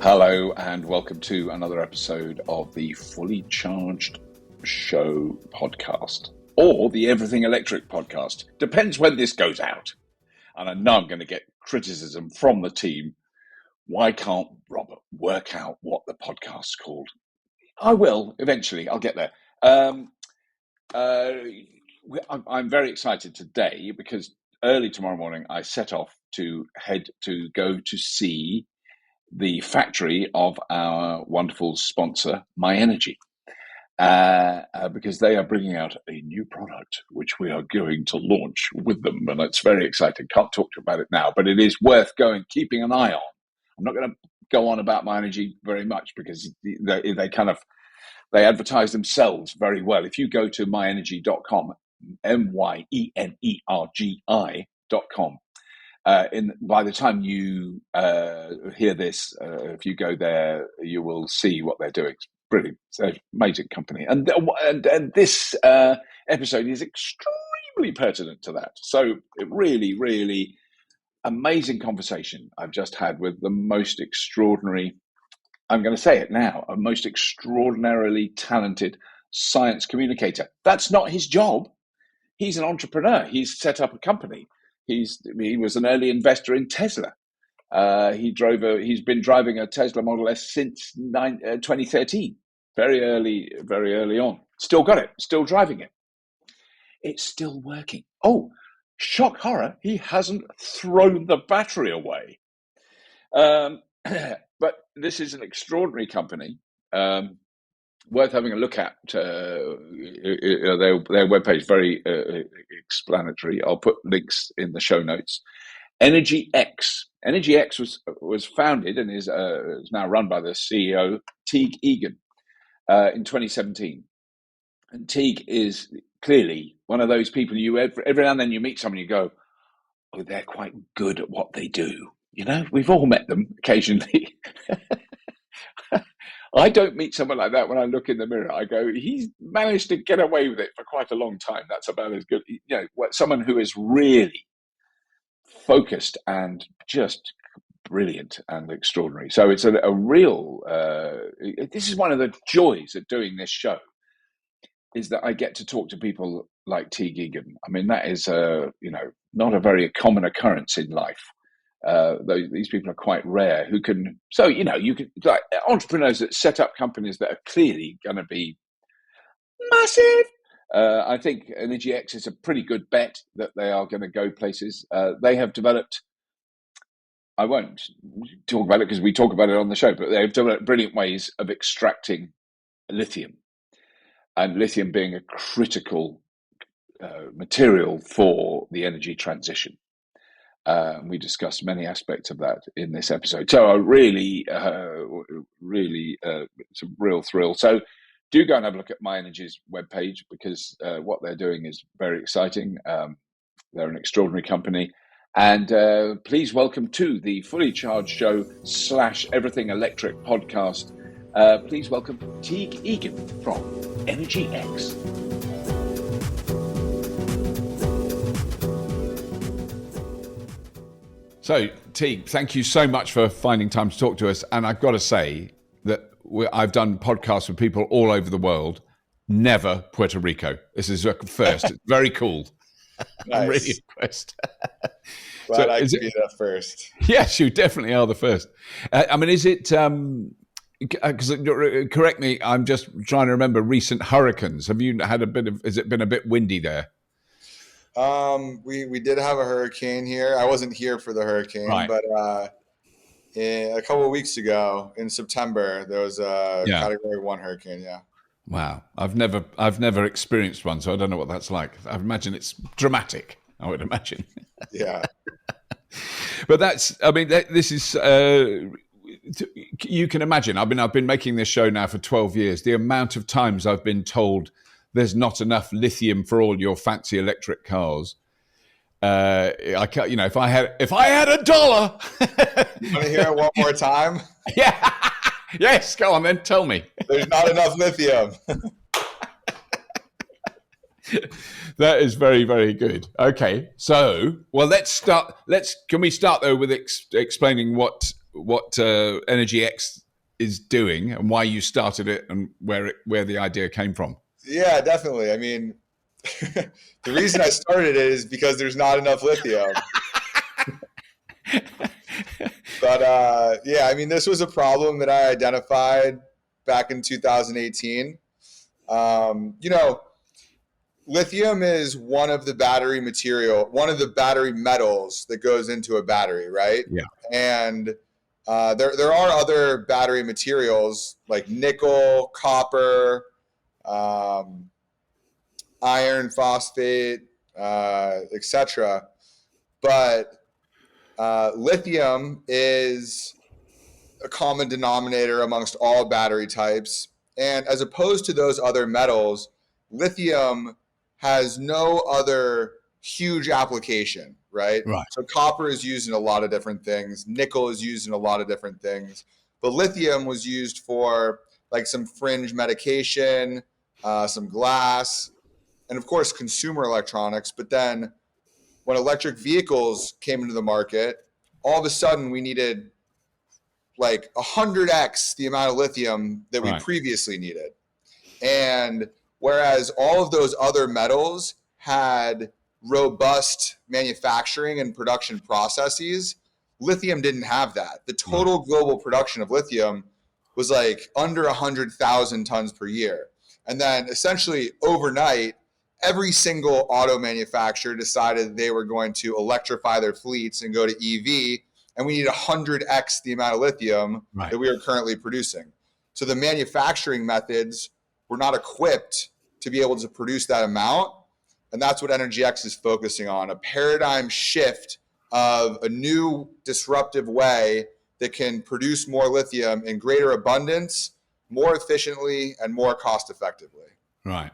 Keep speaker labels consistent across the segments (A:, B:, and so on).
A: Hello and welcome to another episode of the Fully Charged Show podcast, or the Everything Electric podcast. Depends when this goes out. And I know I'm going to get criticism from the team. Why can't Robert work out what the podcast's called? I will, eventually. I'll get there. I'm very excited today because early tomorrow morning I set off to go to see the factory of our wonderful sponsor, My Energy, because they are bringing out a new product which we are going to launch with them, and it's very exciting. Can't talk about it now, but it is worth keeping an eye on. I'm not going to go on about My Energy very much because they advertise themselves very well. If you go to myenergy.com, myenergi.com. By the time you hear this, if you go there, you will see what they're doing. It's brilliant. It's an amazing company. And this episode is extremely pertinent to that. So it really, really amazing conversation I've just had with the most extraordinary, I'm going to say it now, a most extraordinarily talented science communicator. That's not his job. He's an entrepreneur. He's set up a company. He was an early investor in Tesla. He's been driving a Tesla Model S since 2013. Very early on. Still got it. Still driving it. It's still working. Oh, shock horror! He hasn't thrown the battery away. But this is an extraordinary company. Worth having a look at. Their webpage, very explanatory. I'll put links in the show notes. EnergyX. EnergyX was founded and is now run by the CEO, Teague Egan, in 2017. And Teague is clearly one of those people every now and then you meet someone, you go, oh, they're quite good at what they do. You know, we've all met them occasionally. I don't meet someone like that when I look in the mirror. I go, he's managed to get away with it for quite a long time. That's about as good. You know, someone who is really focused and just brilliant and extraordinary. So it's a real, this is one of the joys of doing this show, is that I get to talk to people like Teague Egan. I mean, that is, not a very common occurrence in life. These people are quite rare who can, you can, like entrepreneurs that set up companies that are clearly going to be massive. I think EnergyX is a pretty good bet that they are going to go places. They have developed, I won't talk about it because we talk about it on the show, but they've developed brilliant ways of extracting lithium, and lithium being a critical material for the energy transition. We discussed many aspects of that in this episode. So really, it's a real thrill. So do go and have a look at My Energy's webpage because what they're doing is very exciting. They're an extraordinary company. And please welcome to the Fully Charged Show / Everything Electric podcast. Please welcome Teague Egan from EnergyX. So, Teague, thank you so much for finding time to talk to us. And I've got to say that I've done podcasts with people all over the world, never Puerto Rico. This is a first. It's very cool. Nice. I'm really impressed.
B: Glad I could be the first.
A: Yes, you definitely are the first. I mean, is it, because correct me, I'm just trying to remember recent hurricanes. Have you had has it been a bit windy there?
B: We did have a hurricane here. I wasn't here for the hurricane, right. But a couple of weeks ago in September, there was a Category 1 hurricane. Yeah.
A: Wow. I've never experienced one, so I don't know what that's like. I imagine it's dramatic. I would imagine.
B: Yeah.
A: But this is. You can imagine. I've been making this show now for 12 years. The amount of times I've been told there's not enough lithium for all your fancy electric cars. I can't, if I had $1.
B: You want to hear it one more time?
A: Yeah. Yes, go on then, tell me.
B: There's not enough lithium.
A: That is very, very good. Okay, so can we start though with explaining what EnergyX is doing and why you started it and where the idea came from?
B: Yeah, definitely. I mean, the reason I started it is because there's not enough lithium. But yeah, I mean, this was a problem that I identified back in 2018. Lithium is one of the battery metals that goes into a battery, right?
A: Yeah.
B: And there are other battery materials like nickel, copper, iron phosphate, etc. But lithium is a common denominator amongst all battery types. And as opposed to those other metals, lithium has no other huge application, right?
A: Right.
B: So copper is used in a lot of different things. Nickel is used in a lot of different things. But lithium was used for like some fringe medication, some glass, and of course, consumer electronics. But then when electric vehicles came into the market, all of a sudden we needed like 100x the amount of lithium that we previously needed. And whereas all of those other metals had robust manufacturing and production processes, lithium didn't have that. The total global production of lithium was like under 100,000 tons per year. And then essentially overnight, every single auto manufacturer decided they were going to electrify their fleets and go to EV. And we need 100x the amount of lithium that we are currently producing. So the manufacturing methods were not equipped to be able to produce that amount. And that's what EnergyX is focusing on, a paradigm shift of a new disruptive way that can produce more lithium in greater abundance, more efficiently, and more cost effectively.
A: Right.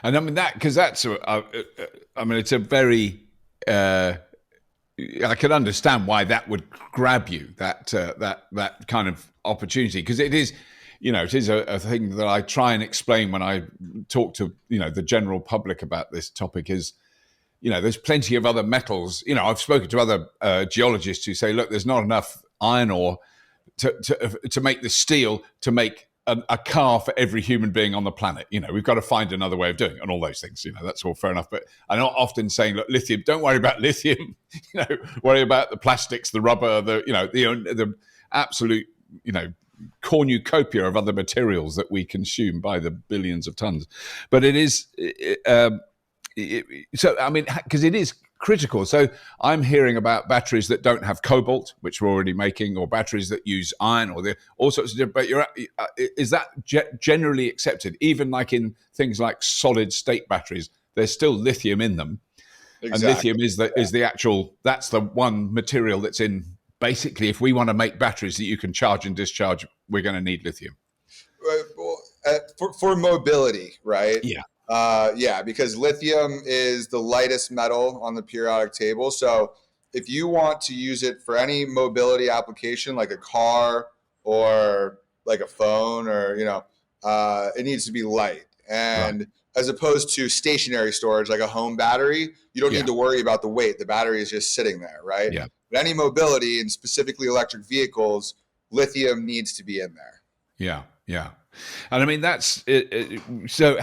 A: And I mean, it's a very, I can understand why that would grab you, that kind of opportunity, because it is a thing that I try and explain when I talk to, the general public about this topic is, there's plenty of other metals. I've spoken to other geologists who say, look, there's not enough iron ore to make the steel to make a car for every human being on the planet. We've got to find another way of doing it and all those things. That's all fair enough. But I'm not often saying, look, lithium, don't worry about lithium, worry about the plastics, the rubber, the absolute, cornucopia of other materials that we consume by the billions of tons. But it is, so, I mean, because it is critical. So I'm hearing about batteries that don't have cobalt, which we're already making, or batteries that use iron, or all sorts of different. But is that generally accepted? Even like in things like solid state batteries, there's still lithium in them. Exactly. And lithium is the actual. That's the one material that's in. Basically, if we want to make batteries that you can charge and discharge, we're going to need lithium.
B: For mobility, right?
A: Yeah.
B: Because lithium is the lightest metal on the periodic table. So if you want to use it for any mobility application, like a car or like a phone, or it needs to be light. And as opposed to stationary storage, like a home battery, you don't need to worry about the weight. The battery is just sitting there, right?
A: Yeah.
B: But any mobility, and specifically electric vehicles, lithium needs to be in there.
A: Yeah, yeah. And I mean, that's it. So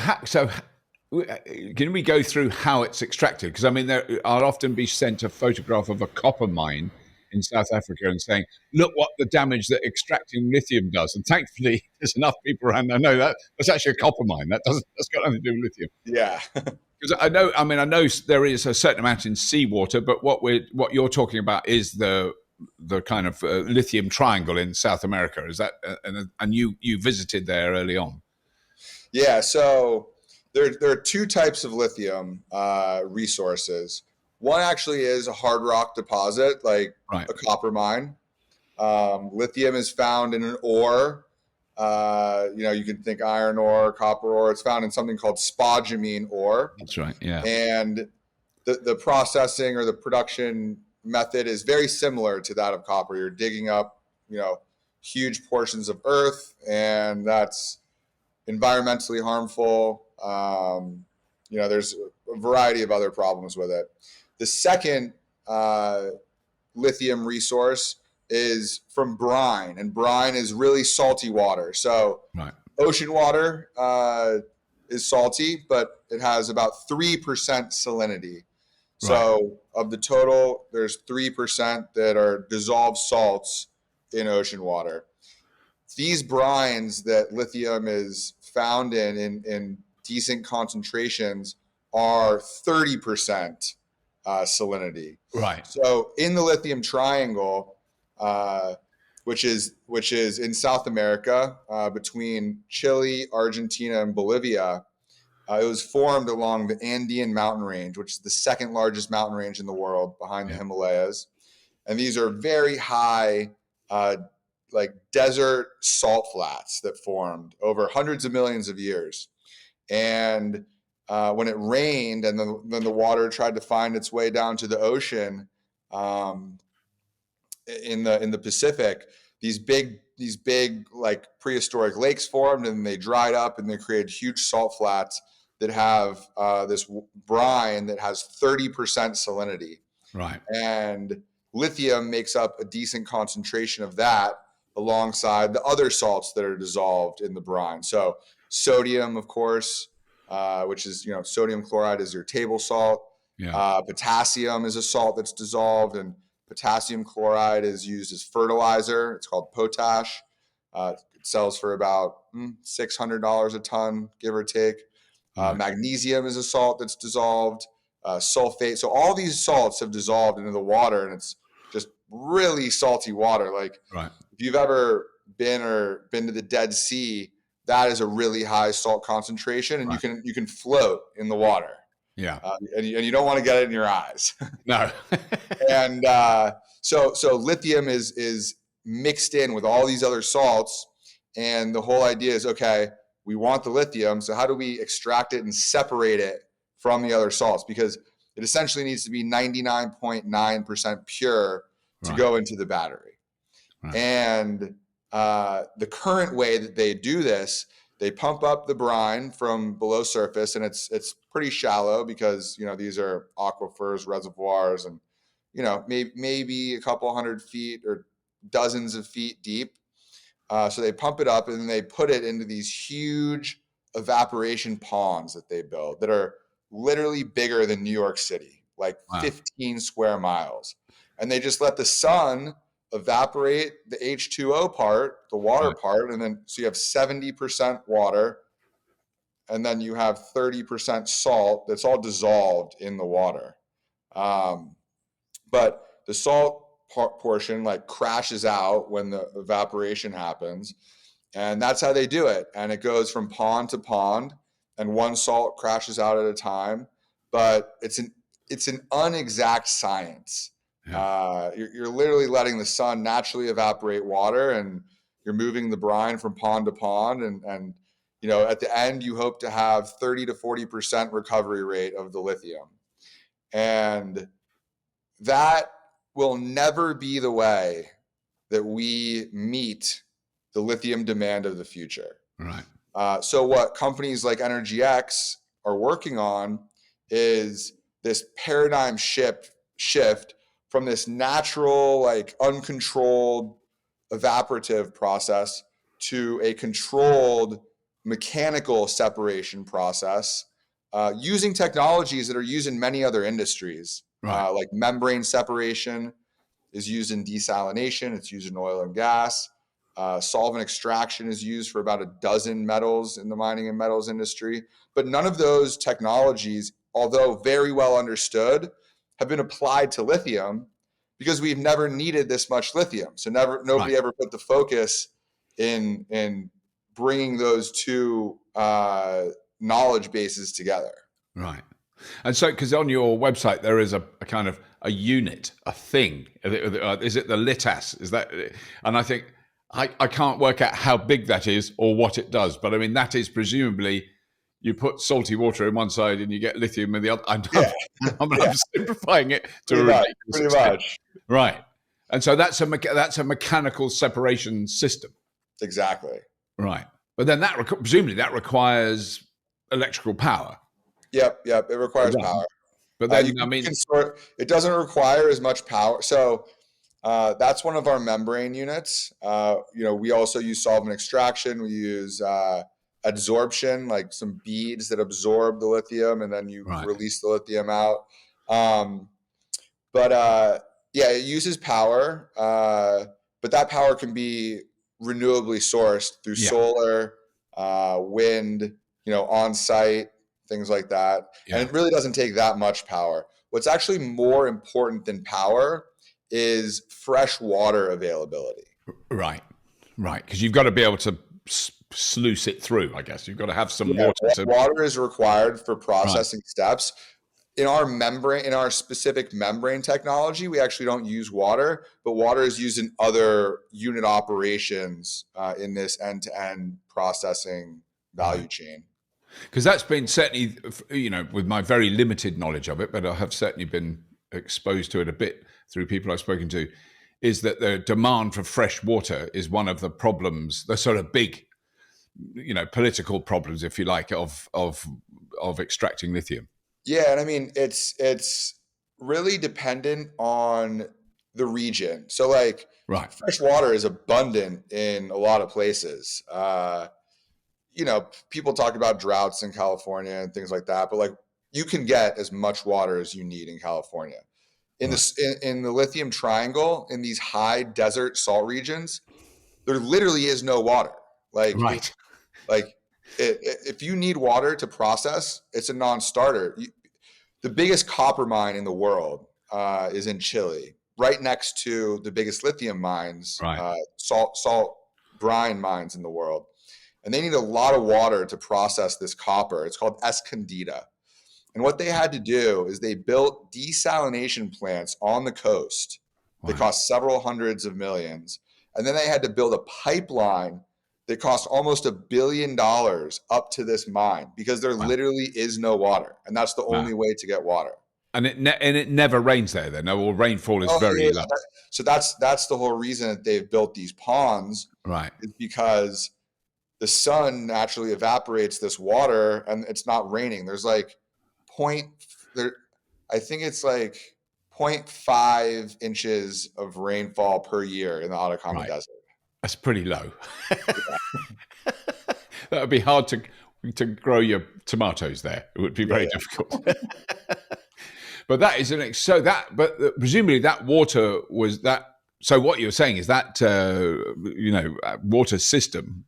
A: can we go through how it's extracted? Because I mean, I'll often be sent a photograph of a copper mine in South Africa and saying, look what the damage that extracting lithium does. And thankfully, there's enough people around that know that's actually a copper mine. That's got nothing to do with lithium.
B: Yeah.
A: Because I know there is a certain amount in seawater, but what you're talking about is the kind of lithium triangle in South America. Is that and you visited there early on?
B: Yeah. So there are two types of lithium resources. One actually is a hard rock deposit, like a copper mine. Lithium is found in an ore. You can think iron ore, copper ore. It's found in something called spodumene ore.
A: That's right. Yeah.
B: And the processing or the production method is very similar to that of copper. You're digging up, huge portions of Earth, and that's environmentally harmful. There's a variety of other problems with it. The second lithium resource is from brine, and brine is really salty water. So
A: Right.
B: ocean water is salty, but it has about 3% salinity. So of the total, there's 3% that are dissolved salts in ocean water. These brines that lithium is found in decent concentrations are 30% salinity.
A: Right.
B: So in the lithium triangle, which is in South America, between Chile, Argentina, and Bolivia, it was formed along the Andean mountain range, which is the second largest mountain range in the world behind the Himalayas. And these are very high, like desert salt flats that formed over hundreds of millions of years. And when it rained and then the water tried to find its way down to the ocean, in the Pacific, these big like prehistoric lakes formed, and they dried up, and they created huge salt flats that have this brine that has 30% salinity.
A: Right.
B: And lithium makes up a decent concentration of that alongside the other salts that are dissolved in the brine. So sodium, of course, which is, sodium chloride is your table salt.
A: Yeah.
B: Potassium is a salt that's dissolved, and potassium chloride is used as fertilizer. It's called potash. It sells for about $600 a ton, give or take. Magnesium is a salt that's dissolved. Sulfate. So all these salts have dissolved into the water, and it's just really salty water. Like if you've ever been to the Dead Sea, that is a really high salt concentration, and you can float in the water.
A: Yeah.
B: And you don't want to get it in your eyes.
A: No.
B: And so lithium is mixed in with all these other salts, and the whole idea is, okay, we want the lithium, so how do we extract it and separate it from the other salts? Because it essentially needs to be 99.9% pure to go into the battery. And the current way that they do this, they pump up the brine from below surface, and it's pretty shallow because these are aquifers, reservoirs, and maybe a couple hundred feet or dozens of feet deep. So they pump it up, and then they put it into these huge evaporation ponds that they build that are literally bigger than New York City, like 15 square miles. And they just let the sun evaporate the H2O part, the water part, and then so you have 70% water, and then you have 30% salt that's all dissolved in the water. But the salt portion like crashes out when the evaporation happens, and that's how they do it. And it goes from pond to pond, and one salt crashes out at a time. But it's an unexact science. You're literally letting the sun naturally evaporate water, and you're moving the brine from pond to pond, and at the end you hope to have 30 to 40% recovery rate of the lithium. And that will never be the way that we meet the lithium demand of the future. So what companies like EnergyX are working on is this paradigm shift from this natural, like uncontrolled evaporative process to a controlled mechanical separation process, using technologies that are used in many other industries. Like membrane separation is used in desalination. It's used in oil and gas. Solvent extraction is used for about a dozen metals in the mining and metals industry. But none of those technologies, although very well understood, have been applied to lithium because we've never needed this much lithium. So nobody ever put the focus in bringing those two knowledge bases together.
A: And so, because on your website there is a kind of a unit, a thing. Is it the LiTAS? Is that? And I think I can't work out how big that is or what it does. But I mean, that is presumably you put salty water in one side and you get lithium in the other. I'm simplifying it to
B: pretty much.
A: Right. And so that's a mechanical separation system.
B: Exactly.
A: Right. But then presumably that requires electrical power.
B: Yep. It requires power.
A: But then,
B: You can sort. It doesn't require as much power. So that's one of our membrane units. We also use solvent extraction. We use adsorption, like some beads that absorb the lithium, and then you release the lithium out. Yeah, it uses power, but that power can be renewably sourced through solar, wind, on site, things like that. And it really doesn't take that much power. What's actually more important than power is fresh water availability.
A: Right. Because you've got to be able to sluice it through, I guess. You've got to have some water.
B: Water is required for processing steps. In our specific membrane technology, we actually don't use water, but water is used in other unit operations in this end-to-end processing value chain.
A: Because that's been certainly, with my very limited knowledge of it, but I have certainly been exposed to it a bit through people I've spoken to, is that the demand for fresh water is one of the problems, the sort of big, political problems, if you like, of extracting lithium.
B: Yeah, and I mean it's really dependent on the region. So fresh water is abundant in a lot of places. People talk about droughts in California and things like that, but you can get as much water as you need in California. In the lithium triangle, in these high desert salt regions, there literally is no water. If you need water to process, it's a non-starter. The biggest copper mine in the world is in Chile, right next to the biggest lithium mines, salt brine mines in the world. And they need a lot of water to process this copper. It's called Escondida. And what they had to do is they built desalination plants on the coast that cost several hundreds of millions. And then they had to build a pipeline that cost almost $1 billion up to this mine because there literally is no water. And that's the only way to get water.
A: And it never rains there then, or rainfall is very low.
B: So that's the whole reason that they've built these ponds. Is because the sun naturally evaporates this water and it's not raining. There's I think it's 0.5 inches of rainfall per year in the Atacama Desert.
A: That's pretty low. That would be hard to grow your tomatoes there. It would be very difficult. But that is but presumably that water was that. So what you're saying is that water system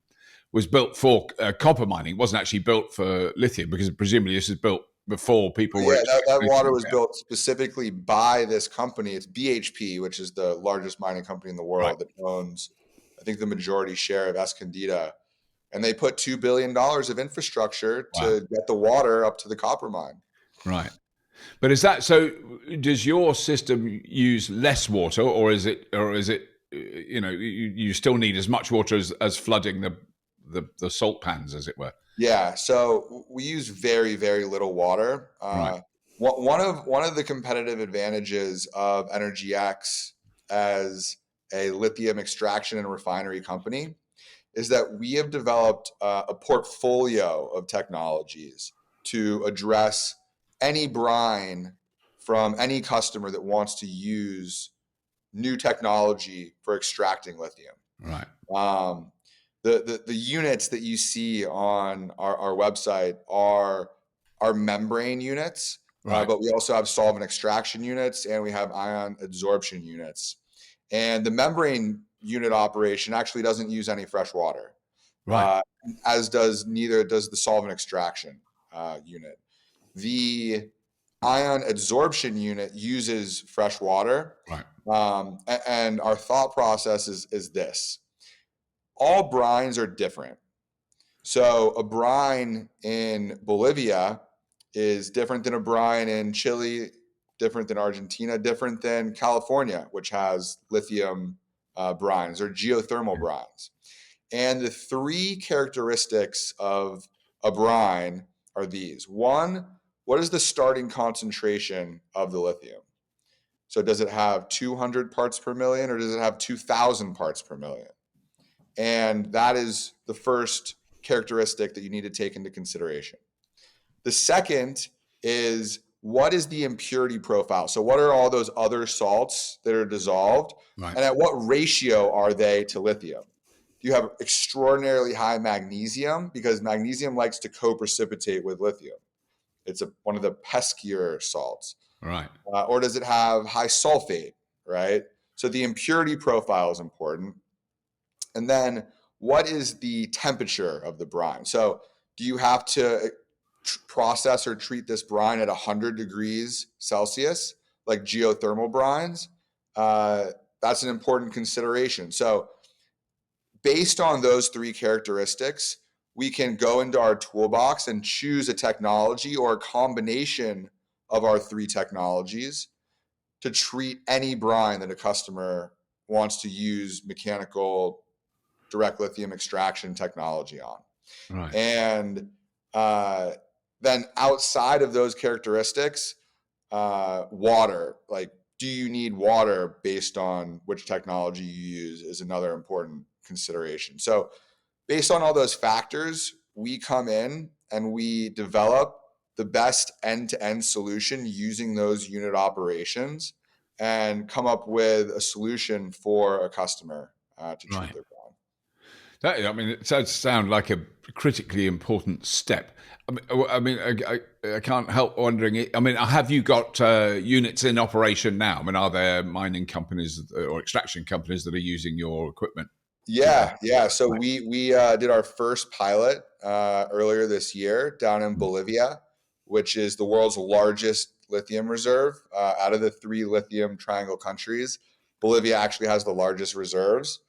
A: was built for copper mining. It wasn't actually built for lithium because presumably this was built before people were.
B: That water was built specifically by this company. It's BHP, which is the largest mining company in the world that owns, I think, the majority share of Escondida. And they put $2 billion of infrastructure to get the water up to the copper mine.
A: Right. But so does your system use less water or is it, you still need as much water as flooding the salt pans, as it were?
B: Yeah. So we use very, very little water. One of the competitive advantages of EnergyX as a lithium extraction and refinery company is that we have developed a portfolio of technologies to address any brine from any customer that wants to use new technology for extracting lithium. The units that you see on our website are membrane units, but we also have solvent extraction units and we have ion adsorption units. And the membrane unit operation actually doesn't use any fresh water, neither does the solvent extraction unit. The ion adsorption unit uses fresh water, and our thought process is this. All brines are different. So a brine in Bolivia is different than a brine in Chile, different than Argentina, different than California, which has lithium brines or geothermal brines. And the three characteristics of a brine are these. One, what is the starting concentration of the lithium? So does it have 200 parts per million or does it have 2,000 parts per million? And that is the first characteristic that you need to take into consideration. The second is, what is the impurity profile? So what are all those other salts that are dissolved?
C: Right.
B: And at what ratio are they to lithium? Do you have extraordinarily high magnesium? Because magnesium likes to co-precipitate with lithium. It's one of the peskier salts.
C: Right.
B: Or does it have high sulfate, right? So the impurity profile is important. And then what is the temperature of the brine? So do you have to process or treat this brine at 100 degrees Celsius, like geothermal brines? That's an important consideration. So based on those three characteristics, we can go into our toolbox and choose a technology or a combination of our three technologies to treat any brine that a customer wants to use mechanical direct lithium extraction technology on.
C: Right.
B: And then outside of those characteristics, water, like, do you need water based on which technology you use, is another important consideration. So based on all those factors, we come in and we develop the best end-to-end solution using those unit operations and come up with a solution for a customer to treat their brine.
C: I mean, it does sound like a critically important step. I can't help wondering. I mean, have you got units in operation now? I mean, are there mining companies or extraction companies that are using your equipment?
B: Yeah. So we did our first pilot earlier this year down in Bolivia, which is the world's largest lithium reserve. Out of the 3 lithium triangle countries, Bolivia actually has the largest reserves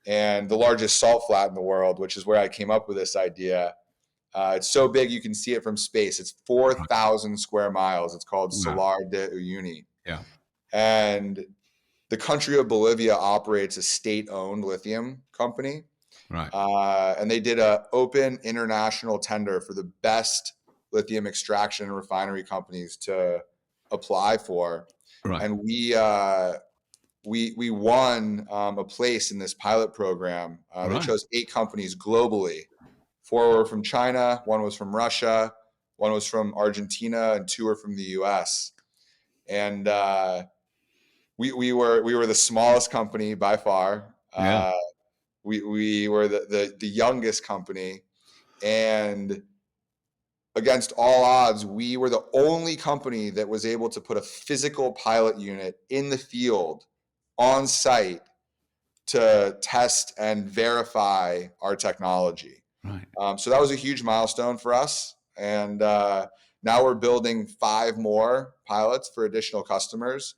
B: and the largest salt flat in the world, which is where I came up with this idea. It's so big you can see it from space. It's 4,000 square miles. It's called Salar de Uyuni.
C: Yeah.
B: And the country of Bolivia operates a state-owned lithium company.
C: Right.
B: And they did an open international tender for the best lithium extraction and refinery companies to apply for.
C: Right.
B: And we won a place in this pilot program. They chose 8 companies globally. 4 were from China, 1 was from Russia, 1 was from Argentina, and 2 were from the US. And we were the smallest company by far. We were the youngest company, and against all odds, we were the only company that was able to put a physical pilot unit in the field on site to test and verify our technology.
C: Right.
B: So that was a huge milestone for us. And now we're building 5 more pilots for additional customers,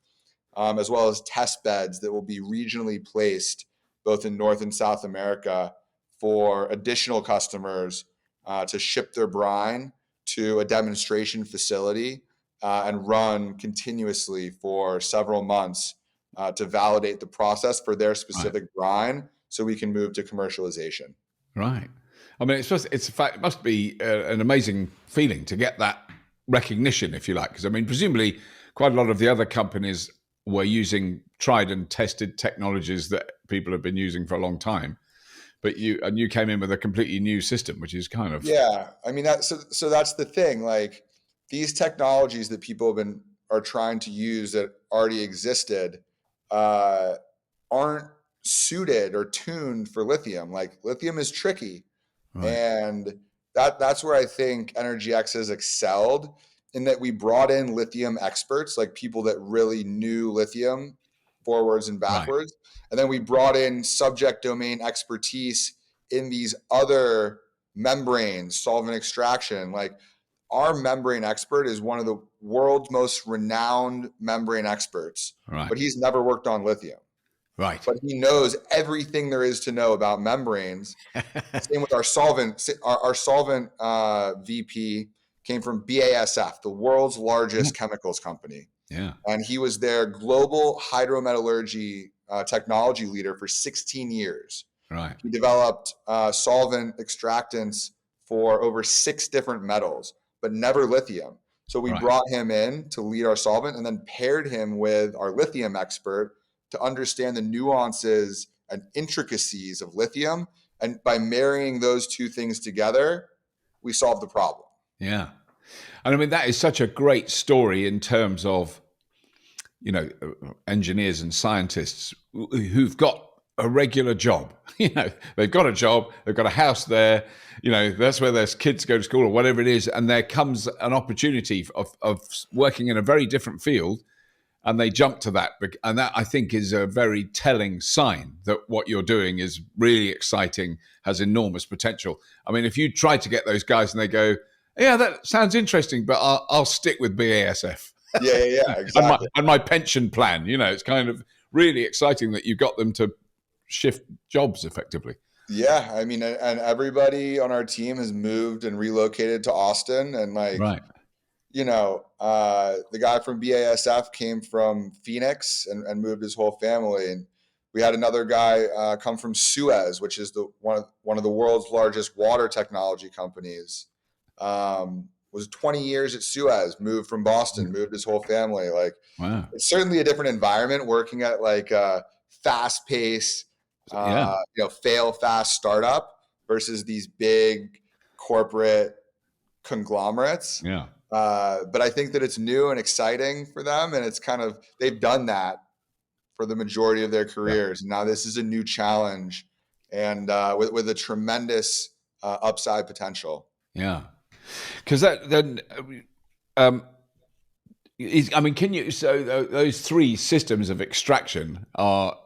B: as well as test beds that will be regionally placed both in North and South America for additional customers to ship their brine to a demonstration facility and run continuously for several months to validate the process for their specific brine so we can move to commercialization.
C: Right. I mean, it must be an amazing feeling to get that recognition, if you like, because I mean, presumably quite a lot of the other companies were using tried and tested technologies that people have been using for a long time, but you came in with a completely new system, which is kind of
B: I mean, so that's the thing. Like, these technologies that people are trying to use that already existed aren't suited or tuned for lithium. Like, lithium is tricky.
C: Right.
B: And that's where I think EnergyX has excelled, in that we brought in lithium experts, like people that really knew lithium forwards and backwards. Right. And then we brought in subject domain expertise in these other membranes, solvent extraction. Like, our membrane expert is one of the world's most renowned membrane experts, but he's never worked on lithium.
C: Right.
B: But he knows everything there is to know about membranes. Same with our solvent. Our solvent VP came from BASF, the world's largest chemicals company.
C: Yeah.
B: And he was their global hydrometallurgy technology leader for 16 years.
C: Right.
B: He developed solvent extractants for over 6 different metals, but never lithium. So we
C: Right.
B: brought him in to lead our solvent and then paired him with our lithium expert to understand the nuances and intricacies of lithium. And by marrying those two things together, we solved the problem.
C: Yeah. And I mean, that is such a great story in terms of, engineers and scientists who've got a regular job. They've got a job, they've got a house there, that's where their kids go to school or whatever it is. And there comes an opportunity of working in a very different field, and they jump to that. And that, I think, is a very telling sign that what you're doing is really exciting, has enormous potential. I mean, if you try to get those guys and they go, yeah, that sounds interesting, but I'll stick with BASF.
B: Yeah, exactly.
C: and my pension plan, it's kind of really exciting that you got them to shift jobs effectively.
B: Yeah, I mean, and everybody on our team has moved and relocated to Austin, and
C: Right.
B: The guy from BASF came from Phoenix and moved his whole family. And we had another guy come from Suez, which is one of the world's largest water technology companies. Was 20 years at Suez, moved from Boston, moved his whole family.
C: Wow.
B: It's certainly a different environment working at fast pace, fail fast startup versus these big corporate conglomerates.
C: Yeah.
B: But I think that it's new and exciting for them. And it's they've done that for the majority of their careers. Yeah. Now this is a new challenge and with a tremendous upside potential.
C: Yeah. Because can you? So those three systems of extraction are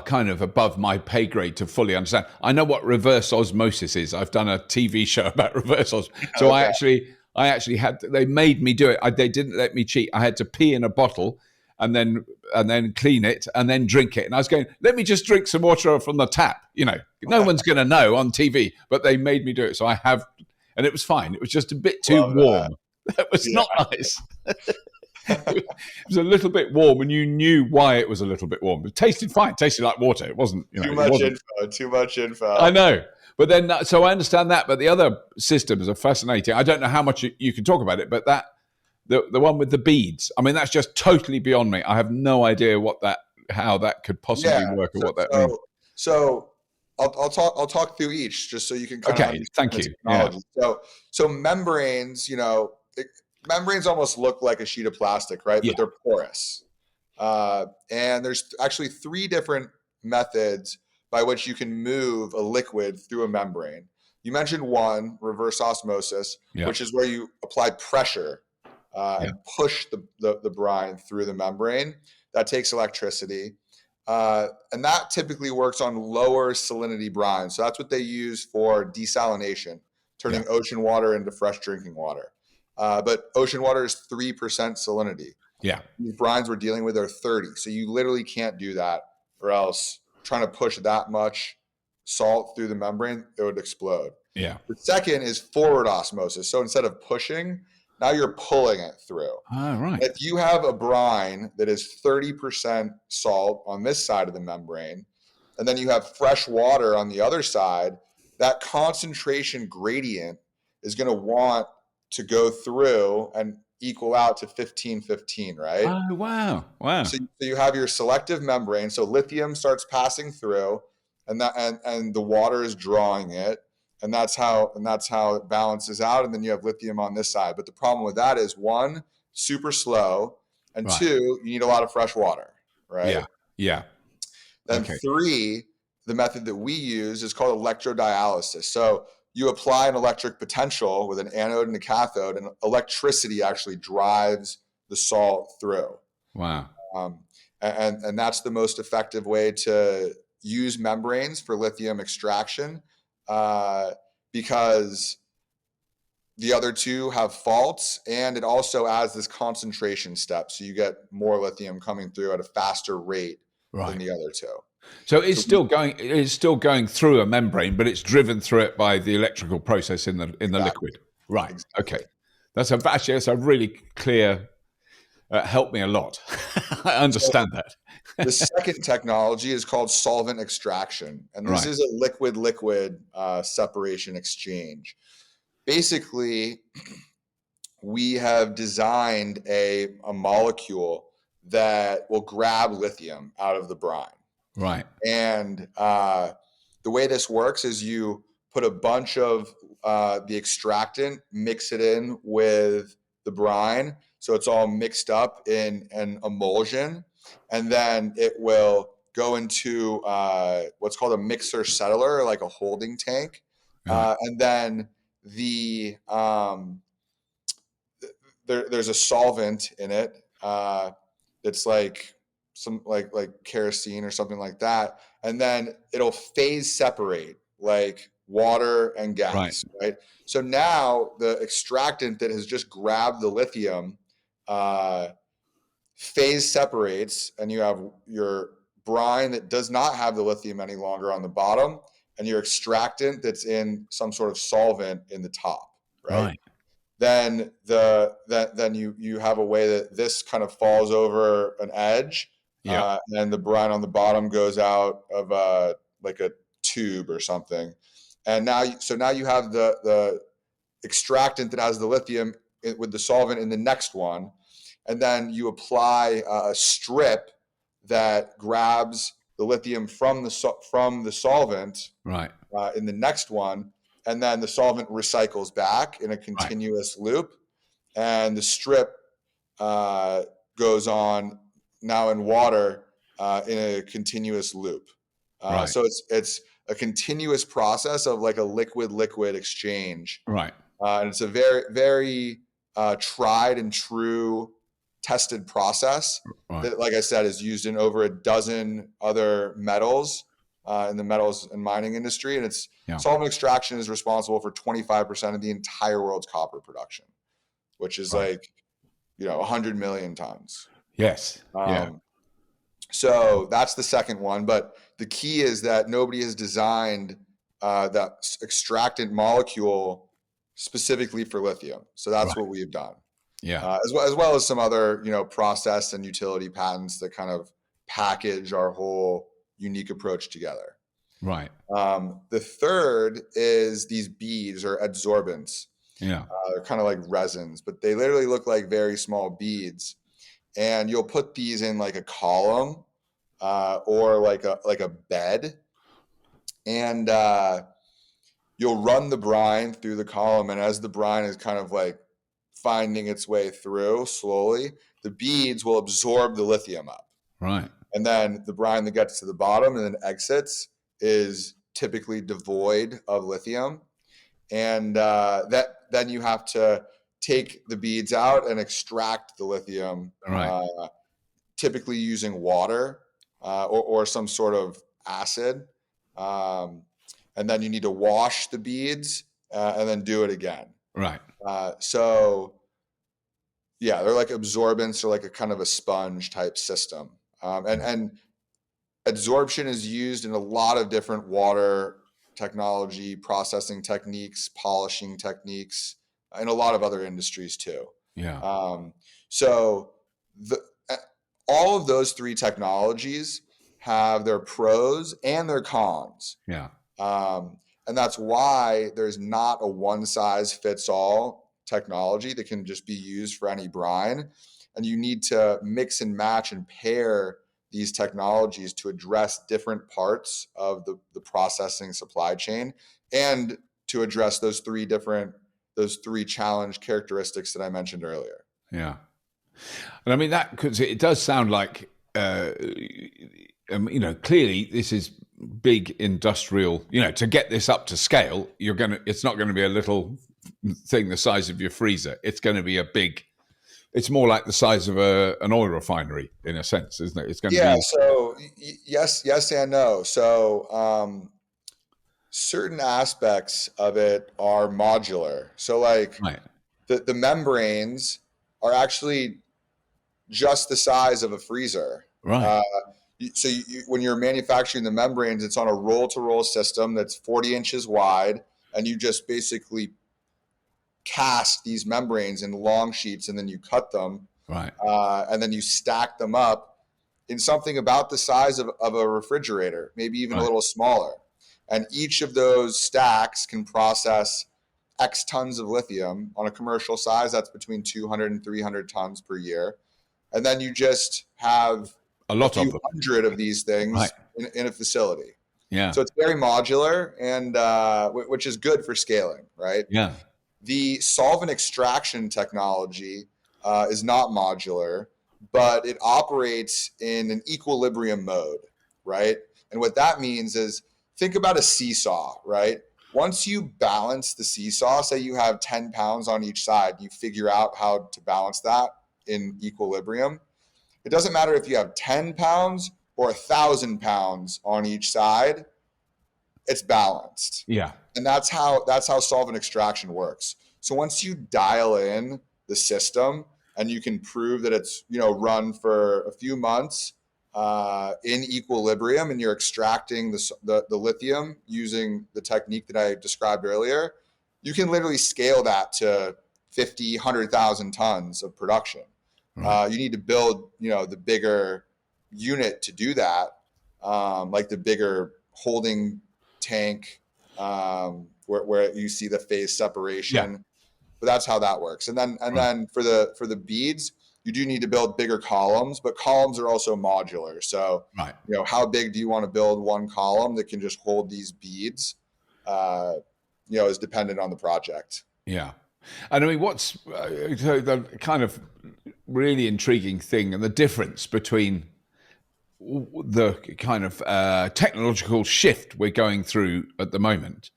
C: kind of above my pay grade to fully understand. I know what reverse osmosis is. I've done a TV show about reverse osmosis. So okay. I actually had. They made me do it. They didn't let me cheat. I had to pee in a bottle and then clean it and then drink it. And I was going, let me just drink some water from the tap. No one's going to know on TV, but they made me do it. So I have. And it was fine. It was just a bit too warm. That was not nice. It was a little bit warm, and you knew why it was a little bit warm. It tasted fine. It tasted like water. It wasn't,
B: Too much info.
C: I know. But then, so I understand that. But the other systems are fascinating. I don't know how much you can talk about it, but the one with the beads, I mean, that's just totally beyond me. I have no idea how that could possibly work or what that means.
B: So I'll talk through each just so you can kind of understand
C: thank you. Yeah.
B: So membranes, membranes almost look like a sheet of plastic, right? Yeah. But they're porous. And there's actually 3 different methods by which you can move a liquid through a membrane. You mentioned one, reverse osmosis, which is where you apply pressure and push the brine through the membrane. That takes electricity. And that typically works on lower salinity brine. So that's what they use for desalination, turning ocean water into fresh drinking water. But ocean water is 3% salinity.
C: Yeah.
B: These brines we're dealing with are 30. So you literally can't do that, or else trying to push that much salt through the membrane, it would explode.
C: Yeah.
B: The second is forward osmosis. So instead of pushing, now you're pulling it through.
C: Oh, right.
B: If you have a brine that is 30% salt on this side of the membrane, and then you have fresh water on the other side, that concentration gradient is going to want to go through and equal out to 15-15, right?
C: Oh, wow. Wow.
B: So you have your selective membrane. So lithium starts passing through, and the water is drawing it. And that's how it balances out. And then you have lithium on this side. But the problem with that is, 1, super slow, and 2, you need a lot of fresh water, right?
C: Yeah.
B: Then 3, the method that we use is called electrodialysis. So you apply an electric potential with an anode and a cathode, and electricity actually drives the salt through.
C: Wow.
B: And that's the most effective way to use membranes for lithium extraction. Because the other 2 have faults, and it also adds this concentration step. So you get more lithium coming through at a faster rate than the other 2.
C: So it's still going through a membrane, but it's driven through it by the electrical process in the liquid. Right. Exactly. Okay. That's a really clear, helped me a lot. I understand that.
B: The second technology is called solvent extraction. And this is a liquid-liquid separation exchange. Basically, we have designed a molecule that will grab lithium out of the brine.
C: Right.
B: And the way this works is you put a bunch of the extractant, mix it in with the brine, so it's all mixed up in an emulsion, and then it will go into what's called a mixer settler, like a holding tank,
C: Right.
B: and then there's a solvent in it. It's like some like kerosene or something like that, and then it'll phase separate like water and gas, right? So now the extractant that has just grabbed the lithium phase separates, and you have your brine that does not have the lithium any longer on the bottom, and your extractant that's in some sort of solvent in the top, right? Then you have a way that this kind of falls over an edge, and the brine on the bottom goes out of like a tube or something, and now you have the extractant that has the lithium with the solvent in the next one, and then you apply a strip that grabs the lithium from the solvent,
C: Right.
B: in the next one, and then the solvent recycles back in a continuous loop, and the strip goes on now in water in a continuous loop. So it's a continuous process of like a liquid exchange.
C: Right.
B: And it's a very, very tried and true tested process that, like I said, is used in over a dozen other metals in the metals and mining industry. And solvent extraction is responsible for 25% of the entire world's copper production, which is like, 100 million tons.
C: Yes.
B: So that's the second one. But the key is that nobody has designed that extractant molecule specifically for lithium. So that's what we have done. As well as some other, process and utility patents that kind of package our whole unique approach together.
C: Right.
B: The third is these beads or adsorbents. They're kind of like resins, but they literally look like very small beads. And you'll put these in like a column or like a bed, and you'll run the brine through the column. And as the brine is kind of like finding its way through slowly, the beads will absorb the lithium up.
C: Right.
B: And then the brine that gets to the bottom and then exits is typically devoid of lithium. And then you have to take the beads out and extract the lithium, typically using water or some sort of acid. And then you need to wash the beads and then do it again.
C: Right.
B: So yeah, they're like absorbents or like a kind of a sponge type system. And adsorption is used in a lot of different water technology, processing techniques, polishing techniques, and a lot of other industries too. So all of those three technologies have their pros and their cons. And that's why there's not a one size fits all technology that can just be used for any brine. And you need to mix and match and pair these technologies to address different parts of the processing supply chain and to address those three challenge characteristics that I mentioned earlier.
C: And I mean because it does sound like clearly this is big industrial, to get this up to scale, it's not going to be a little thing the size of your freezer. It's going to be it's more like the size of an oil refinery in a sense, isn't it? It's going to be.
B: So yes and no. So certain aspects of it are modular. So like the membranes are actually just the size of a freezer. So when you're manufacturing the membranes, it's on a roll-to-roll system that's 40 inches wide, and you just basically cast these membranes in long sheets, and then you cut them, and then you stack them up in something about the size of a refrigerator, maybe even a little smaller. And each of those stacks can process X tons of lithium on a commercial size. That's between 200 and 300 tons per year. And then you just have
C: a
B: few
C: of them.
B: hundred of these things in a facility.
C: Yeah.
B: So it's very modular, and which is good for scaling, right?
C: Yeah.
B: The solvent extraction technology is not modular, but it operates in an equilibrium mode, right? And what that means is, think about a seesaw, right? Once you balance the seesaw, say you have 10 pounds on each side, you figure out how to balance that in equilibrium. It doesn't matter if you have 10 pounds or 1,000 pounds on each side, it's balanced.
C: Yeah.
B: And that's how solvent extraction works. So once you dial in the system and you can prove that it's, run for a few months in equilibrium, and you're extracting the lithium using the technique that I described earlier, you can literally scale that to 50, 100,000 tons of production. Right. You need to build, the bigger unit to do that, like the bigger holding tank, where you see the phase separation. Yeah. But that's how that works. And then for the beads, you do need to build bigger columns, but columns are also modular. So, how big do you want to build one column that can just hold these beads? Is dependent on the project.
C: Yeah. And I mean, what's the kind of really intriguing thing, and the difference between the kind of technological shift we're going through at the moment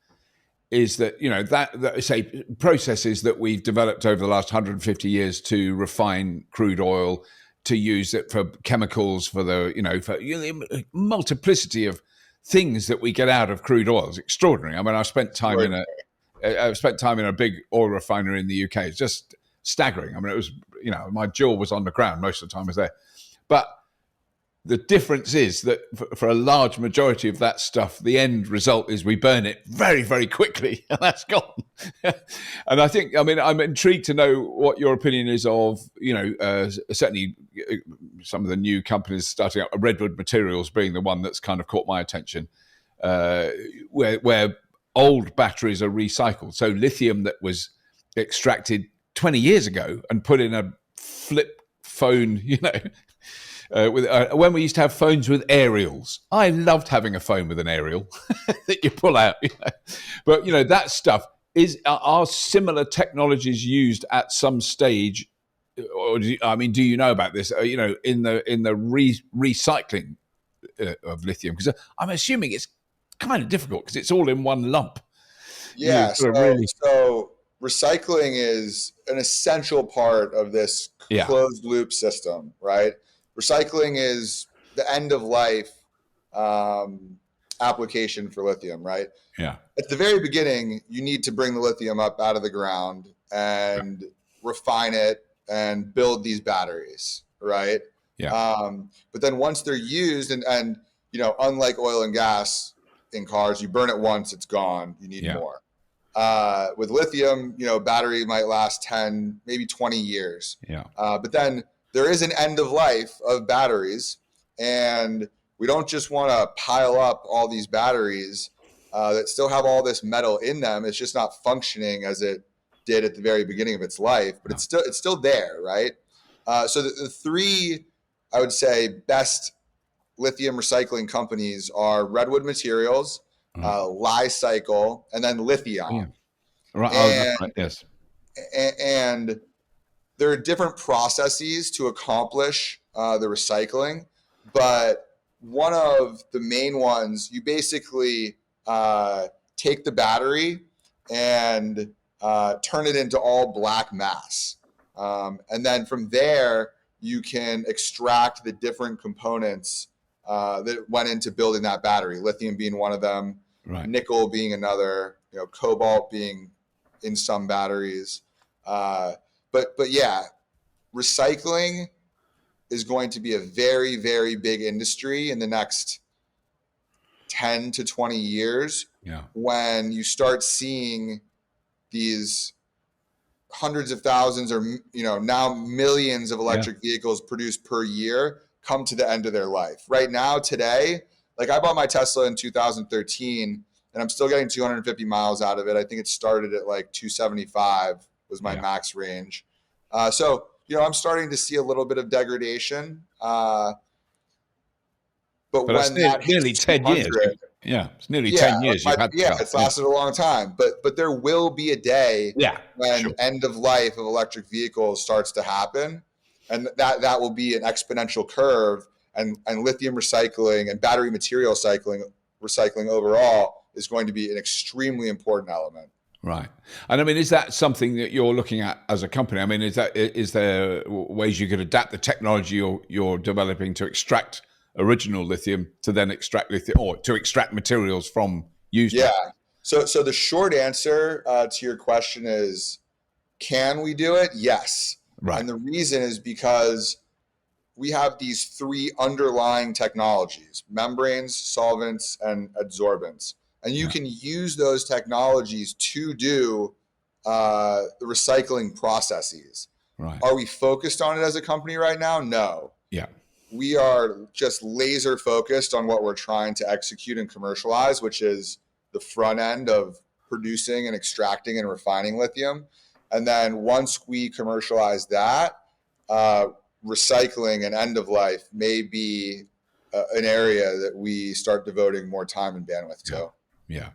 C: is that, that say processes that we've developed over the last 150 years to refine crude oil, to use it for chemicals, for the, multiplicity of things that we get out of crude oil is extraordinary. I mean, I've spent time in a big oil refinery in the UK. It's just staggering. I mean, it was, my jaw was on the ground most of the time I was there. But the difference is that for a large majority of that stuff, the end result is we burn it very, very quickly, and that's gone. And I'm intrigued to know what your opinion is of, certainly some of the new companies starting up, Redwood Materials being the one that's kind of caught my attention, where old batteries are recycled. So lithium that was extracted 20 years ago and put in a flip phone, when we used to have phones with aerials. I loved having a phone with an aerial that you pull out. But, that stuff are similar technologies used at some stage? Or do you know about this, in the recycling of lithium? Because I'm assuming it's kind of difficult because it's all in one lump.
B: Yeah, so recycling is an essential part of this closed loop system, right? Recycling is the end of life application for lithium, right?
C: Yeah.
B: At the very beginning, you need to bring the lithium up out of the ground and refine it and build these batteries, right?
C: Yeah.
B: But then once they're used, and unlike oil and gas in cars, you burn it once, it's gone. You need more. With lithium, battery might last 10, maybe 20 years.
C: Yeah.
B: But then there is an end of life of batteries, and we don't just want to pile up all these batteries that still have all this metal in them. It's just not functioning as it did at the very beginning of its life, but it's still there, right? So the three, I would say, best lithium recycling companies are Redwood Materials, Li-Cycle, and then Lithium.
C: Yeah. Right. Right. Yes.
B: And there are different processes to accomplish the recycling, but one of the main ones, you basically take the battery and turn it into all black mass. And then from there, you can extract the different components that went into building that battery, lithium being one of them, nickel being another, cobalt being in some batteries. But yeah, recycling is going to be a very, very big industry in the next 10 to 20 years.
C: Yeah.
B: When you start seeing these hundreds of thousands or, now millions of electric vehicles produced per year come to the end of their life. Right now, today, like I bought my Tesla in 2013, and I'm still getting 250 miles out of it. I think it started at like 275 was my max range. So, I'm starting to see a little bit of degradation. But when that
C: nearly
B: hits
C: 10 years. It's nearly 10 years you've had the car.
B: It's lasted a long time. But there will be a day when end of life of electric vehicles starts to happen. And that will be an exponential curve. And lithium recycling and battery material recycling overall is going to be an extremely important element.
C: Right. And I mean, is that something that you're looking at as a company? I mean, is there ways you could adapt the technology you're developing to extract original lithium to then extract lithium, or to extract materials from used?
B: Yeah. So the short answer to your question is, can we do it? Yes.
C: Right.
B: And the reason is because we have these three underlying technologies: membranes, solvents, and adsorbents. And you can use those technologies to do the recycling processes.
C: Right.
B: Are we focused on it as a company right now? No.
C: Yeah.
B: We are just laser focused on what we're trying to execute and commercialize, which is the front end of producing and extracting and refining lithium. And then once we commercialize that, recycling and end of life may be an area that we start devoting more time and bandwidth to.
C: Yeah.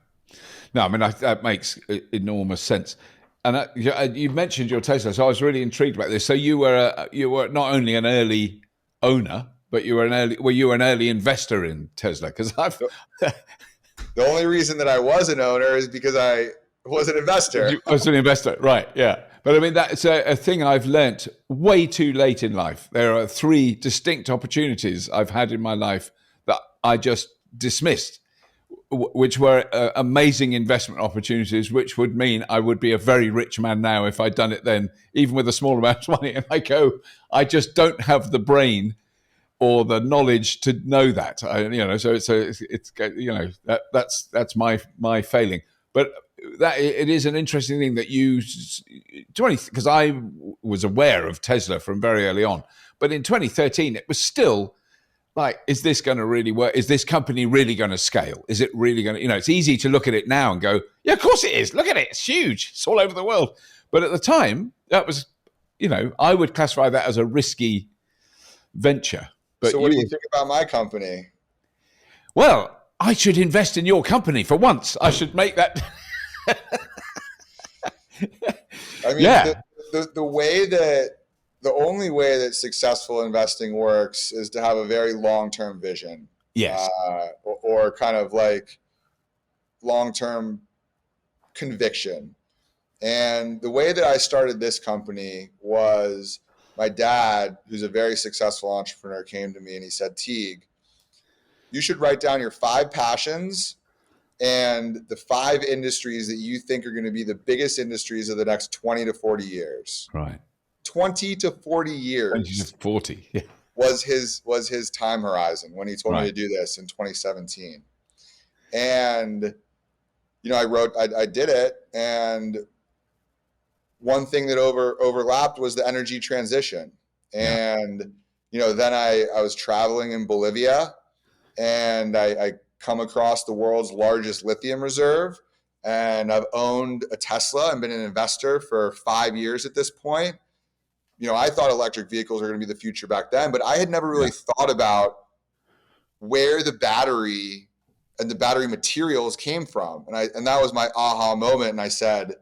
C: No, I mean, that makes enormous sense. And you mentioned your Tesla, so I was really intrigued about this. So you were not only an early owner, but you were an early investor in Tesla? Because
B: the only reason that I was an owner is because I was an investor.
C: I was an investor, right? Yeah. But I mean, that's a thing I've learnt way too late in life. There are three distinct opportunities I've had in my life that I just dismissed, which were amazing investment opportunities, which would mean I would be a very rich man now if I'd done it then, even with a small amount of money. And I just don't have the brain or the knowledge to know that. So that's my failing. But that it is an interesting thing that because I was aware of Tesla from very early on, but in 2013 it was still like, is this going to really work? Is this company really going to scale? Is it really going to, it's easy to look at it now and go, yeah, of course it is. Look at it. It's huge. It's all over the world. But at the time, that was, I would classify that as a risky venture. But
B: so what do you think about my company?
C: Well, I should invest in your company for once. I should make that.
B: I mean, the only way that successful investing works is to have a very long-term vision.
C: Yes.
B: Or kind of like long-term conviction. And the way that I started this company was my dad, who's a very successful entrepreneur, came to me and he said, Teague, you should write down your 5 passions and the 5 industries that you think are going to be the biggest industries of the next 20 to 40 years.
C: Right.
B: 20 to 40 years
C: 20 to 40 yeah.
B: was his time horizon when he told me to do this in 2017. And I did it, and one thing that overlapped was the energy transition. And then I was traveling in Bolivia, and I come across the world's largest lithium reserve, and I've owned a Tesla and been an investor for 5 years at this point. I thought electric vehicles were going to be the future back then, but I had never really thought about where the battery and the battery materials came from. And that was my aha moment. And I said,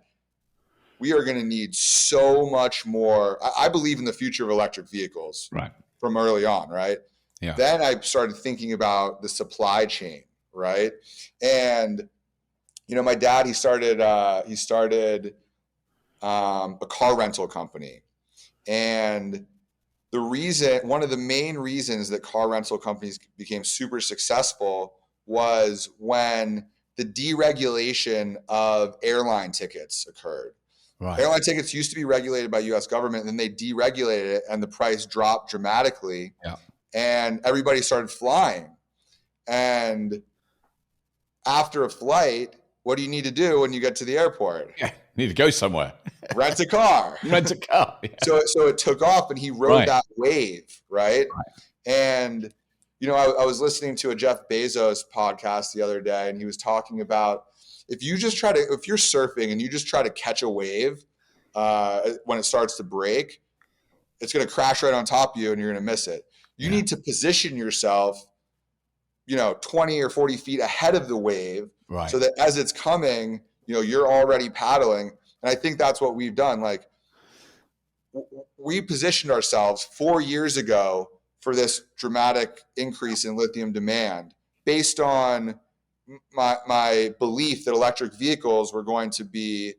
B: we are going to need so much more. I believe in the future of electric vehicles from early on, right? Yeah. Then I started thinking about the supply chain, right? And, my dad, he started a car rental company. And one of the main reasons that car rental companies became super successful was when the deregulation of airline tickets occurred. Right. Airline tickets used to be regulated by U.S. government, and then they deregulated it, and the price dropped dramatically. Yeah. And everybody started flying. And after a flight, what do you need to do when you get to the airport?
C: Yeah, you need to go somewhere.
B: Rent a car.
C: Rent a car. Yeah.
B: So it took off, and he rode that wave, right? And I was listening to a Jeff Bezos podcast the other day, and he was talking about if you're surfing and you just try to catch a wave when it starts to break, it's going to crash right on top of you and you're going to miss it. You need to position yourself, 20 or 40 feet ahead of the wave,
C: right,
B: so that as it's coming, you're already paddling. And I think that's what we've done. Like, we positioned ourselves 4 years ago for this dramatic increase in lithium demand based on my belief that electric vehicles were going to be,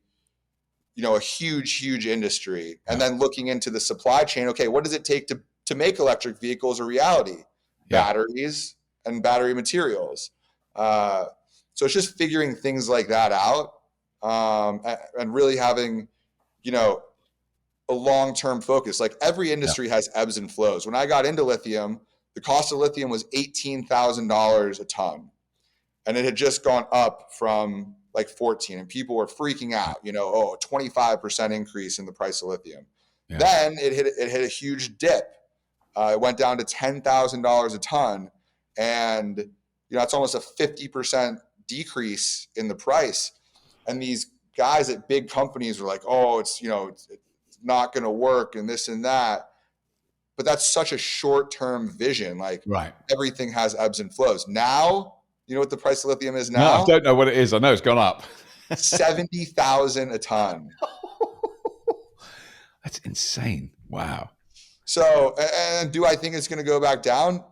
B: a huge industry. And then looking into the supply chain, okay, what does it take to make electric vehicles a reality? Batteries and battery materials. So it's just figuring things like that out, and really having, a long-term focus. Like, every industry has ebbs and flows. When I got into lithium, the cost of lithium was $18,000 a ton. And it had just gone up from like 14, and people were freaking out, a 25% increase in the price of lithium. Yeah. Then it hit a huge dip. It went down to $10,000 a ton. And, it's almost a 50% decrease in the price. And these guys at big companies were like, oh, it's not going to work and this and that. But that's such a short-term vision. Like, everything has ebbs and flows. Now, you know what the price of lithium is now?
C: No, I don't know what it is. I know it's gone up.
B: 70,000 a ton.
C: That's insane. Wow.
B: So, and do I think it's going to go back down?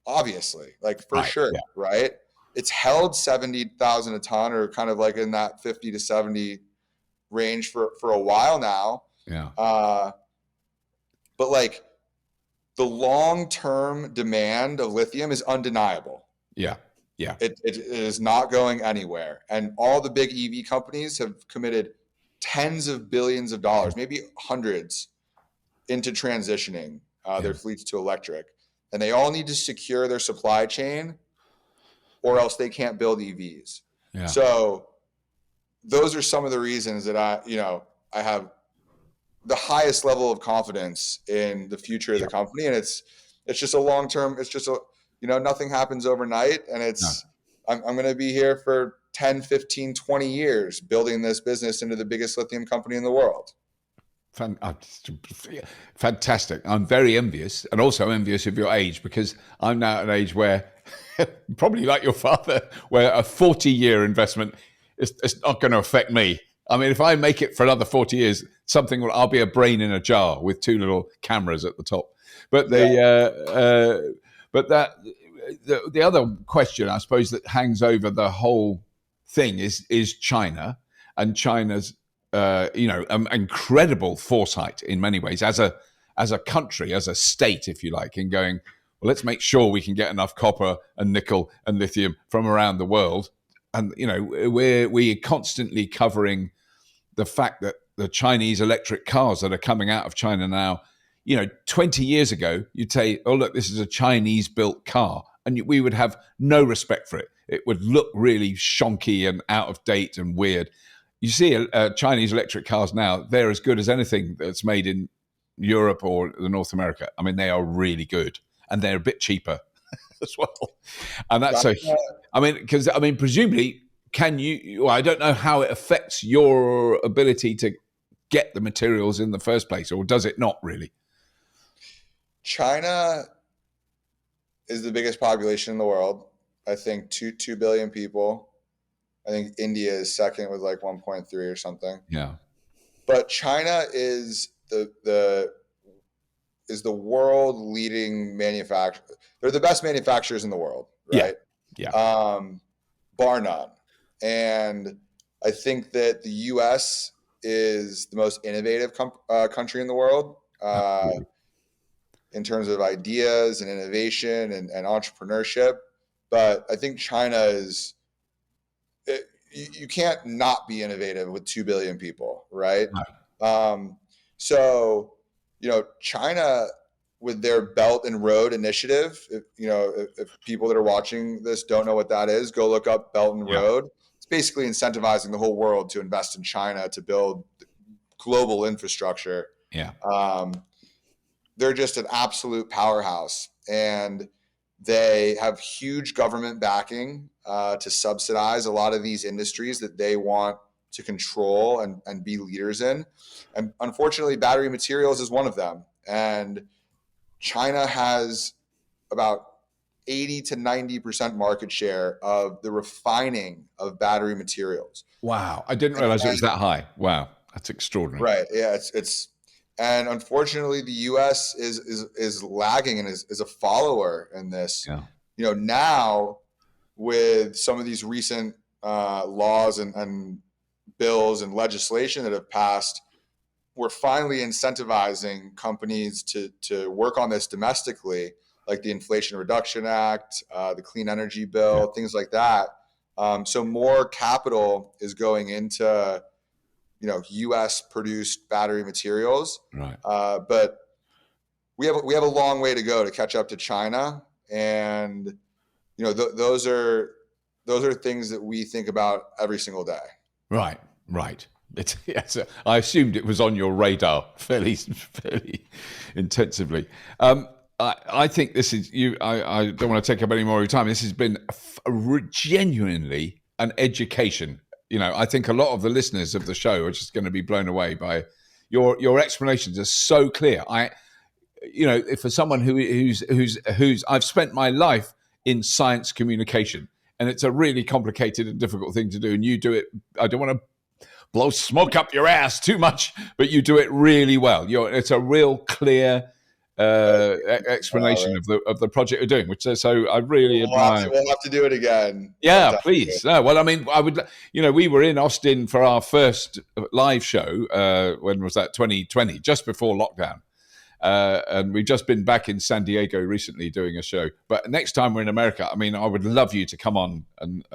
B: Obviously, like, for sure, right? It's held 70,000 a ton, or kind of like in that 50 to 70 range for a while now.
C: Yeah.
B: But like, the long-term demand of lithium is undeniable.
C: Yeah. Yeah.
B: It is not going anywhere. And all the big EV companies have committed tens of billions of dollars, maybe hundreds, into transitioning their fleets to electric. And they all need to secure their supply chain, or else they can't build EVs. Yeah. So those are some of the reasons that I have the highest level of confidence in the future of the company. And it's just a long-term, it's just nothing happens overnight. And I'm going to be here for 10, 15, 20 years building this business into the biggest lithium company in the world.
C: Fantastic. I'm very envious, and also envious of your age, because I'm now at an age where, probably like your father, where a 40-year investment is not going to affect me. I mean, if I make it for another 40 years, I'll be a brain in a jar with two little cameras at the top. But the other question, I suppose, that hangs over the whole thing is China, and China's incredible foresight in many ways as a country, as a state, if you like, in going, well, let's make sure we can get enough copper and nickel and lithium from around the world. And we're constantly covering the fact that the Chinese electric cars that are coming out of China now, 20 years ago, you'd say, oh, look, this is a Chinese built car, and we would have no respect for it. It would look really shonky and out of date and weird. You see Chinese electric cars now, they're as good as anything that's made in Europe or North America. I mean, they are really good, and they're a bit cheaper as well. And that's presumably, I don't know how it affects your ability to get the materials in the first place, or does it not really?
B: China is the biggest population in the world. I think 2 billion people. I think India is second with like 1.3 or something.
C: Yeah.
B: But China is the world leading manufacturer. They're the best manufacturers in the world, right?
C: Yeah.
B: Bar none. And I think that the US is the most innovative country in the world in terms of ideas and innovation and entrepreneurship. But I think China is... You can't not be innovative with 2 billion people, right?
C: No.
B: So, China, with their Belt and Road Initiative, if people that are watching this don't know what that is, go look up Belt and Road. It's basically incentivizing the whole world to invest in China to build global infrastructure.
C: Yeah.
B: They're just an absolute powerhouse. And They have huge government backing to subsidize a lot of these industries that they want to control and be leaders in. And unfortunately, battery materials is one of them. And China has about 80 to 90% market share of the refining of battery materials.
C: Wow. I didn't realize it was that high. Wow. That's extraordinary.
B: Right. Yeah. It's and unfortunately the US is lagging and is a follower in this.
C: Yeah.
B: You know, now with some of these recent laws and bills and legislation that have passed, we're finally incentivizing companies to work on this domestically, like the Inflation Reduction Act, the Clean Energy Bill, things like that. So more capital is going into, you know, U.S. produced battery materials,
C: Right.
B: but we have a long way to go to catch up to China, and you know those are things that we think about every single day.
C: Right. Yes, I assumed it was on your radar fairly intensively. I think this is you. I don't want to take up any more of your time. This has been genuinely an education. You know, I think a lot of the listeners of the show are just going to be blown away by your explanations. Are so clear. You know, for someone who's I've spent my life in science communication, and it's a really complicated and difficult thing to do. And you do it. I don't want to blow smoke up your ass too much, but you do it really well. It's a real clear explanation of the project you're doing, which so I really admire.
B: We'll have to do it again.
C: Yeah, please. No, well, I mean, I would. You know, we were in Austin for our first live show. When was that? 2020, just before lockdown. And we've just been back in San Diego recently doing a show. But next time we're in America, I mean, I would love you to come on and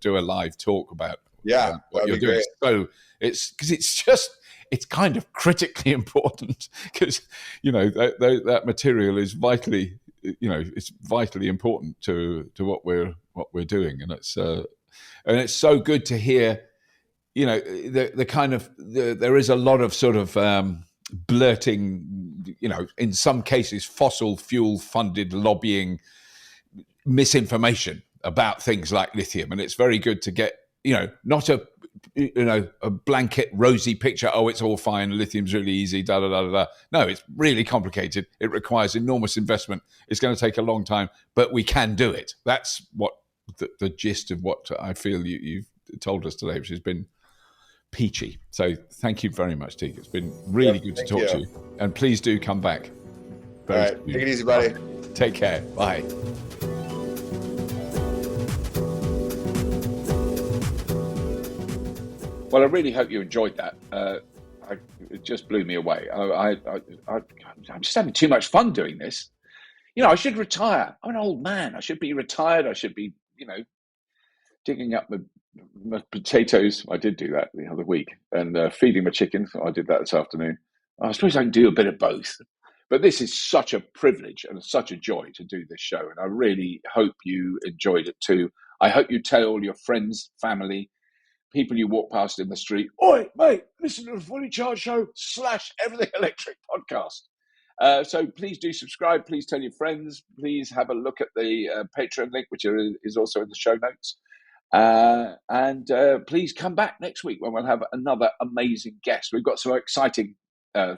C: do a live talk about what you're doing. So it's because it's kind of critically important, because you know that material is vitally, you know, it's vitally important to what we're doing, and it's so good to hear. You know, the kind of there is a lot of sort of blurting, you know, in some cases fossil fuel funded lobbying misinformation about things like lithium, and it's very good to get, you know, not a blanket rosy picture. Oh, it's all fine. Lithium's really easy. Da da da da. No, it's really complicated. It requires enormous investment. It's going to take a long time, but we can do it. That's what the gist of what I feel you've told us today, which has been peachy. So thank you very much, Teague. It's been really good to talk to you. And please do come back.
B: All right. Take it easy, buddy.
C: Take care. Bye.
A: Well, I really hope you enjoyed that. It just blew me away. I'm just having too much fun doing this. You know, I should retire. I'm an old man. I should be retired. I should be, you know, digging up my potatoes. I did do that the other week, and feeding my chickens. I did that this afternoon. I suppose I can do a bit of both. But this is such a privilege and such a joy to do this show, and I really hope you enjoyed it too. I hope you tell all your friends, family, people you walk past in the street, oi, mate, listen to the Fully Charged Show / Everything Electric podcast. So please do subscribe. Please tell your friends. Please have a look at the Patreon link, which is also in the show notes. And please come back next week when we'll have another amazing guest. We've got some exciting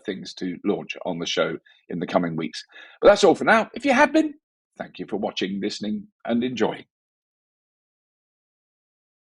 A: things to launch on the show in the coming weeks. But that's all for now. If you have been, thank you for watching, listening, and enjoying.